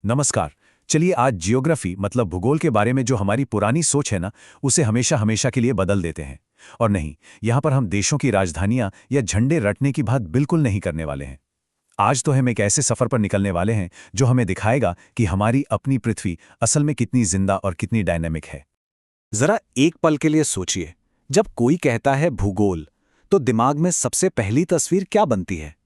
नमस्कार। चलिए आज जियोग्राफी मतलब भूगोल के बारे में जो हमारी पुरानी सोच है ना, उसे हमेशा हमेशा के लिए बदल देते हैं। और नहीं, यहाँ पर हम देशों की राजधानियां या झंडे रटने की बात बिल्कुल नहीं करने वाले हैं। आज तो हम एक ऐसे सफर पर निकलने वाले हैं जो हमें दिखाएगा कि हमारी अपनी पृथ्वी असल में कितनी जिंदा और कितनी डायनेमिक है। जरा एक पल के लिए सोचिए, जब कोई कहता है भूगोल, तो दिमाग में सबसे पहली तस्वीर क्या बनती है?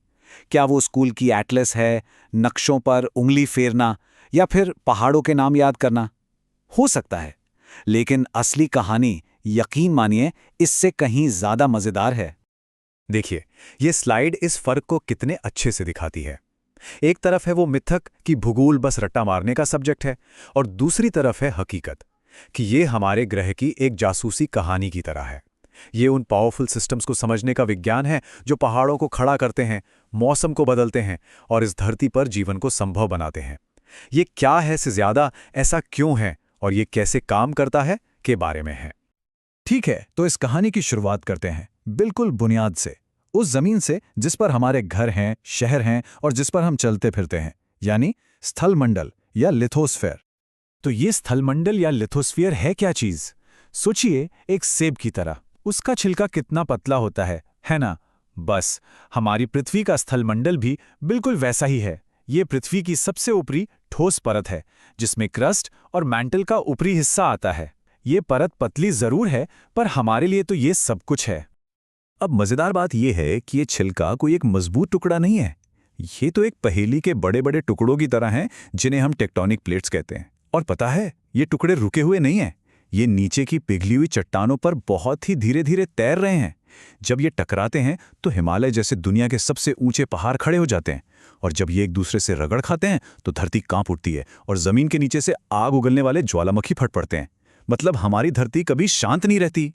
क्या वो स्कूल की एटलस है, नक्शों पर उंगली फेरना, या फिर पहाड़ों के नाम याद करना? हो सकता है, लेकिन असली कहानी, यकीन मानिए, इससे कहीं ज्यादा मजेदार है। देखिए, ये स्लाइड इस फर्क को कितने अच्छे से दिखाती है। एक तरफ है वो मिथक कि भूगोल बस रट्टा मारने का सब्जेक्ट है, और दूसरी तरफ है हकीकत कि ये हमारे ग्रह की एक जासूसी कहानी की तरह है। ये उन पावरफुल सिस्टम्स को समझने का विज्ञान है जो पहाड़ों को खड़ा करते हैं, मौसम को बदलते हैं और इस धरती पर जीवन को संभव बनाते हैं। ये क्या है से ज्यादा ऐसा क्यों है और ये कैसे काम करता है के बारे में है। ठीक है, तो इस कहानी की शुरुआत करते हैं बिल्कुल बुनियाद से, उस जमीन से जिस पर हमारे घर हैं, शहर हैं और जिस पर हम चलते फिरते हैं, यानी स्थलमंडल या लिथोस्फेयर। तो ये स्थलमंडल या लिथोस्फीयर है क्या चीज? सोचिए, एक सेब की तरह। उसका छिलका कितना पतला होता है ना? बस हमारी पृथ्वी का स्थलमंडल भी बिल्कुल वैसा ही है। ये पृथ्वी की सबसे ऊपरी ठोस परत है जिसमें क्रस्ट और मैंटल का ऊपरी हिस्सा आता है। ये परत पतली जरूर है, पर हमारे लिए तो ये सब कुछ है। अब मजेदार बात यह है कि ये छिलका कोई एक मजबूत टुकड़ा नहीं है। ये तो एक पहेली के बड़े बड़े टुकड़ों की तरह हैं जिन्हें हम टेक्टोनिक प्लेट्स कहते हैं। और पता है, ये टुकड़े रुके हुए नहीं हैं। ये नीचे की पिघली हुई चट्टानों पर बहुत ही धीरे धीरे तैर रहे हैं। जब ये टकराते हैं तो हिमालय जैसे दुनिया के सबसे ऊंचे पहाड़ खड़े हो जाते हैं, और जब ये एक दूसरे से रगड़ खाते हैं तो धरती कांप उठती है और जमीन के नीचे से आग उगलने वाले ज्वालामुखी फट पड़ते हैं। मतलब हमारी धरती कभी शांत नहीं रहती।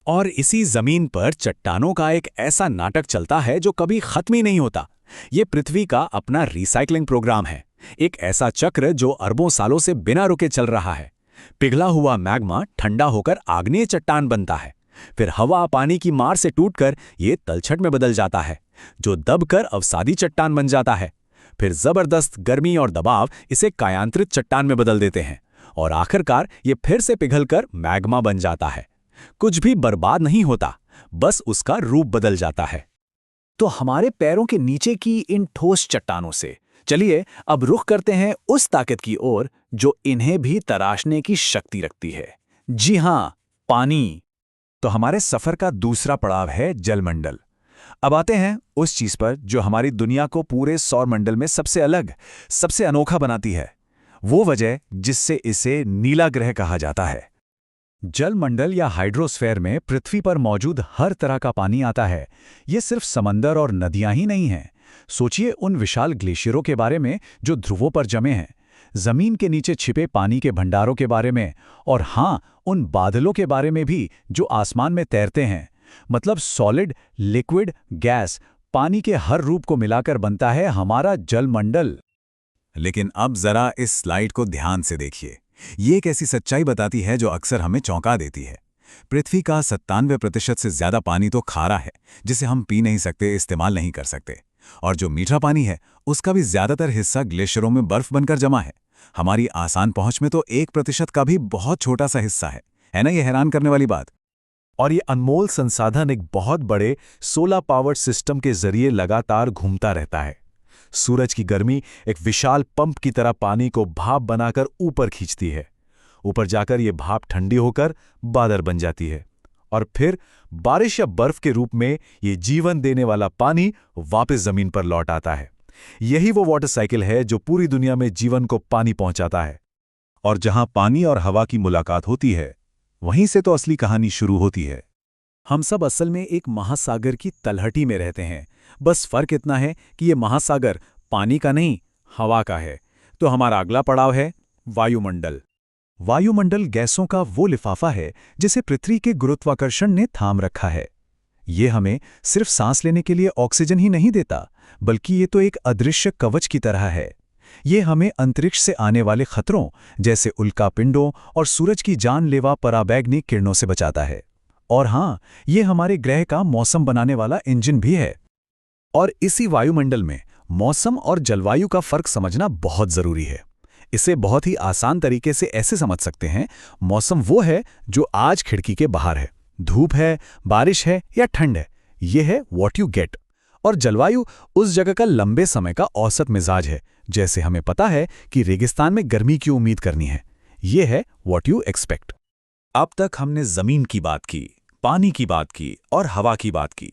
और इसी जमीन पर चट्टानों का एक ऐसा नाटक चलता है जो कभी खत्म ही नहीं होता। ये पृथ्वी का अपना रिसाइकलिंग प्रोग्राम है, एक ऐसा चक्र जो अरबों सालों से बिना रुके चल रहा है। पिघला हुआ मैग्मा ठंडा होकर आग्नेय चट्टान बनता है, फिर हवा पानी की मार से टूटकर ये तलछट में बदल जाता है, जो दबकर अवसादी चट्टान बन जाता है। फिर जबरदस्त गर्मी और दबाव इसे कायांतरित चट्टान में बदल देते हैं, और आखिरकार ये फिर से पिघलकर मैग्मा बन जाता है। कुछ भी बर्बाद नहीं होता, बस उसका रूप बदल जाता है। तो हमारे पैरों के नीचे की इन ठोस चट्टानों से चलिए अब रुख करते हैं उस ताकत की ओर जो इन्हें भी तराशने की शक्ति रखती है। जी हां, पानी। तो हमारे सफर का दूसरा पड़ाव है जलमंडल। अब आते हैं उस चीज पर जो हमारी दुनिया को पूरे सौरमंडल में सबसे अलग, सबसे अनोखा बनाती है। वो वजह जिससे इसे नीला ग्रह कहा जाता है। जलमंडल या हाइड्रोस्फेयर में पृथ्वी पर मौजूद हर तरह का पानी आता है। ये सिर्फ समंदर और नदियां ही नहीं हैं। सोचिए उन विशाल ग्लेशियरों के बारे में जो ध्रुवों पर जमे हैं, जमीन के नीचे छिपे पानी के भंडारों के बारे में, और हां, उन बादलों के बारे में भी जो आसमान में तैरते हैं। मतलब सॉलिड, लिक्विड, गैस, पानी के हर रूप को मिलाकर बनता है हमारा जलमंडल। लेकिन अब जरा इस स्लाइड को ध्यान से देखिए। ये एक ऐसी सच्चाई बताती है जो अक्सर हमें चौंका देती है। पृथ्वी का 97% से ज्यादा पानी तो खारा है, जिसे हम पी नहीं सकते, इस्तेमाल नहीं कर सकते। और जो मीठा पानी है उसका भी ज्यादातर हिस्सा ग्लेशियरों में बर्फ बनकर जमा है। हमारी आसान पहुंच में तो 1% का भी बहुत छोटा सा हिस्सा है ना? ये हैरान करने वाली बात। और ये अनमोल संसाधन एक बहुत बड़े सोलर पावर्ड सिस्टम के जरिए लगातार घूमता रहता है। सूरज की गर्मी एक विशाल पंप की तरह पानी को भाप बनाकर ऊपर खींचती है। ऊपर जाकर ये भाप ठंडी होकर बादल बन जाती है, और फिर बारिश या बर्फ के रूप में ये जीवन देने वाला पानी वापस जमीन पर लौट आता है। यही वो वाटर साइकिल है जो पूरी दुनिया में जीवन को पानी पहुंचाता है। और जहां पानी और हवा की मुलाकात होती है, वहीं से तो असली कहानी शुरू होती है। हम सब असल में एक महासागर की तलहटी में रहते हैं। बस फर्क इतना है कि ये महासागर पानी का नहीं, हवा का है। तो हमारा अगला पड़ाव है वायुमंडल। वायुमंडल गैसों का वो लिफाफा है जिसे पृथ्वी के गुरुत्वाकर्षण ने थाम रखा है। ये हमें सिर्फ सांस लेने के लिए ऑक्सीजन ही नहीं देता, बल्कि ये तो एक अदृश्य कवच की तरह है। ये हमें अंतरिक्ष से आने वाले खतरों जैसे उल्कापिंडों और सूरज की जानलेवा पराबैंगनी किरणों से बचाता है। और हां, ये हमारे ग्रह का मौसम बनाने वाला इंजन भी है। और इसी वायुमंडल में मौसम और जलवायु का फर्क समझना बहुत जरूरी है। इसे बहुत ही आसान तरीके से ऐसे समझ सकते हैं, मौसम वो है जो आज खिड़की के बाहर है। धूप है, बारिश है या ठंड है, ये है व्हाट यू गेट। और जलवायु उस जगह का लंबे समय का औसत मिजाज है। जैसे हमें पता है कि रेगिस्तान में गर्मी की उम्मीद करनी है, ये है व्हाट यू एक्सपेक्ट। अब तक हमने जमीन की बात की, पानी की बात की और हवा की बात की,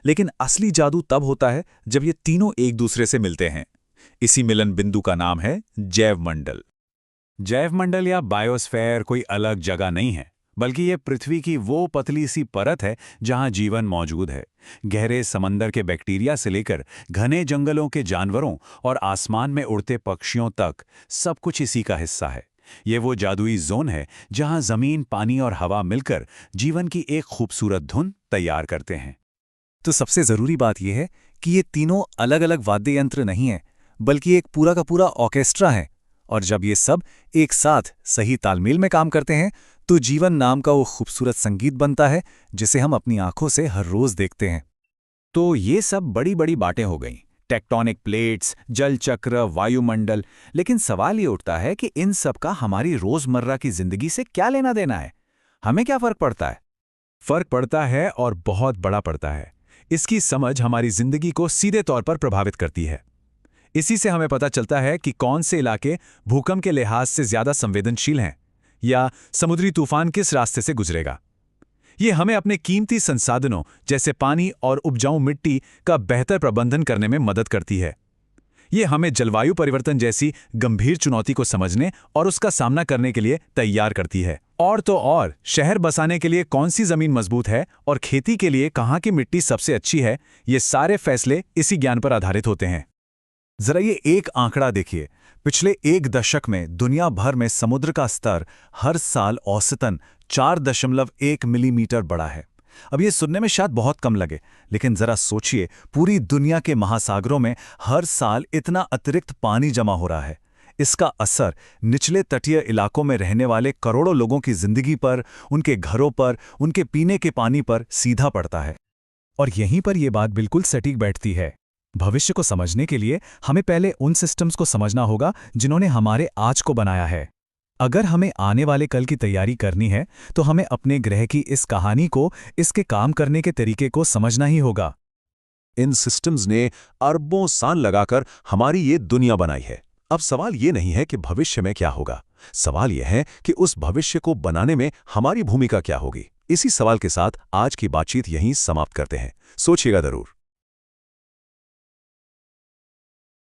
लेकिन असली जादू तब होता है जब ये तीनों एक दूसरे से मिलते हैं। इसी मिलन बिंदु का नाम है जैवमंडल। जैवमंडल या बायोस्फीयर कोई अलग जगह नहीं है, बल्कि ये पृथ्वी की वो पतली सी परत है जहां जीवन मौजूद है। गहरे समंदर के बैक्टीरिया से लेकर घने जंगलों के जानवरों और आसमान में उड़ते पक्षियों तक सब कुछ इसी का हिस्सा है। ये वो जादुई जोन है जहां जमीन, पानी और हवा मिलकर जीवन की एक खूबसूरत धुन तैयार करते हैं। तो सबसे जरूरी बात यह है कि ये तीनों अलग अलग वाद्य यंत्र नहीं हैं, बल्कि एक पूरा का पूरा ऑर्केस्ट्रा है। और जब ये सब एक साथ सही तालमेल में काम करते हैं तो जीवन नाम का वो खूबसूरत संगीत बनता है जिसे हम अपनी आंखों से हर रोज देखते हैं। तो ये सब बड़ी बड़ी बातें हो गईं, टेक्टोनिक प्लेट्स, जल चक्र, वायुमंडल। लेकिन सवाल ये उठता है कि इन सब का हमारी रोजमर्रा की जिंदगी से क्या लेना देना है? हमें क्या फर्क पड़ता है? फर्क पड़ता है और बहुत बड़ा पड़ता है। इसकी समझ हमारी जिंदगी को सीधे तौर पर प्रभावित करती है। इसी से हमें पता चलता है कि कौन से इलाके भूकंप के लिहाज से ज्यादा संवेदनशील हैं या समुद्री तूफान किस रास्ते से गुजरेगा। ये हमें अपने कीमती संसाधनों जैसे पानी और उपजाऊ मिट्टी का बेहतर प्रबंधन करने में मदद करती है। ये हमें जलवायु परिवर्तन जैसी गंभीर चुनौती को समझने और उसका सामना करने के लिए तैयार करती है। और तो और, शहर बसाने के लिए कौन सी जमीन मजबूत है और खेती के लिए कहाँ की मिट्टी सबसे अच्छी है, ये सारे फैसले इसी ज्ञान पर आधारित होते हैं। जरा ये एक आंकड़ा देखिए, पिछले एक दशक में दुनिया भर में समुद्र का स्तर हर साल औसतन 4.1 मिलीमीटर बढ़ा है। अब ये सुनने में शायद बहुत कम लगे, लेकिन जरा सोचिए, पूरी दुनिया के महासागरों में हर साल इतना अतिरिक्त पानी जमा हो रहा है। इसका असर निचले तटीय इलाकों में रहने वाले करोड़ों लोगों की जिंदगी पर, उनके घरों पर, उनके पीने के पानी पर सीधा पड़ता है। और यहीं पर यह बात बिल्कुल सटीक बैठती है। भविष्य को समझने के लिए हमें पहले उन सिस्टम्स को समझना होगा जिन्होंने हमारे आज को बनाया है। अगर हमें आने वाले कल की तैयारी करनी है तो हमें अपने ग्रह की इस कहानी को, इसके काम करने के तरीके को समझना ही होगा। इन सिस्टम्स ने अरबों साल लगाकर हमारी ये दुनिया बनाई है। अब सवाल ये नहीं है कि भविष्य में क्या होगा, सवाल यह है कि उस भविष्य को बनाने में हमारी भूमिका क्या होगी। इसी सवाल के साथ आज की बातचीत यहीं समाप्त करते हैं। सोचिएगा जरूर।